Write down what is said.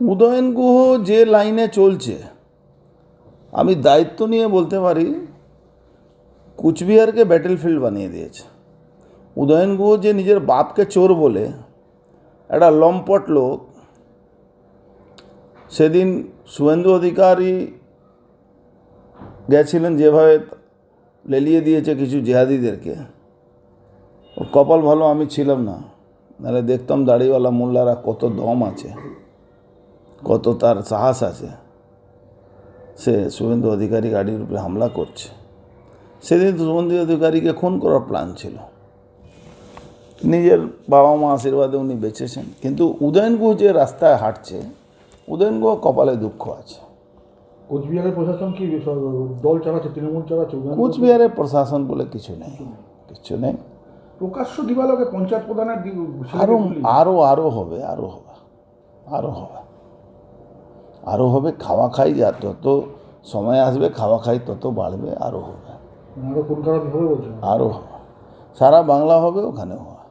উদয়ন গুহ যে লাইনে চলছে, আমি দায়িত্ব নিয়ে বলতে পারি কুচবিহারকে ব্যাটেলফিল্ড বানিয়ে দিয়েছে। উদয়ন গুহ যে নিজের বাপকে চোর বলে একটা লম্পট লোক, সেদিন শুভেন্দু অধিকারী গেছিলেন যেভাবে লেলিয়ে দিয়েছে কিছু জেহাদিদেরকে, ওর কপাল ভালো আমি ছিলাম না, নাহলে দেখতাম দাড়িওয়ালা মোল্লারা কত দম আছে, কত তার সাহস আছে। সে শুভেন্দু অধিকারী গাড়ির উপরে হামলা করছে। সেদিন শুভেন্দু অধিকারীকে খুন করার প্ল্যান ছিল, নিজের বাবা মা আশীর্বাদে উনি বেঁচেছেন। কিন্তু উদয়ন গুহ যে রাস্তায় হাঁটছে, উদয়ন গুহ কপালে দুঃখ আছে। কোচবিহারের প্রশাসন কি দল চালাচ্ছে, তৃণমূল চালাচ্ছে? কোচবিহারের প্রশাসন বলে কিছু নেই, কিছু নেই। প্রকাশ্য দিবালোকে পঞ্চায়েত প্রধানের আরও আরও আরও হবে, আরও হবে, আরও হবে, আরও হবে। খাওয়া খাই যা তত সময় আসবে, খাওয়া খাই তত বাড়বে, আরও হবে, আরো কোন কারণ হবে বলছেন? আরও হবে। সারা বাংলা হবে, ওখানেও হবে।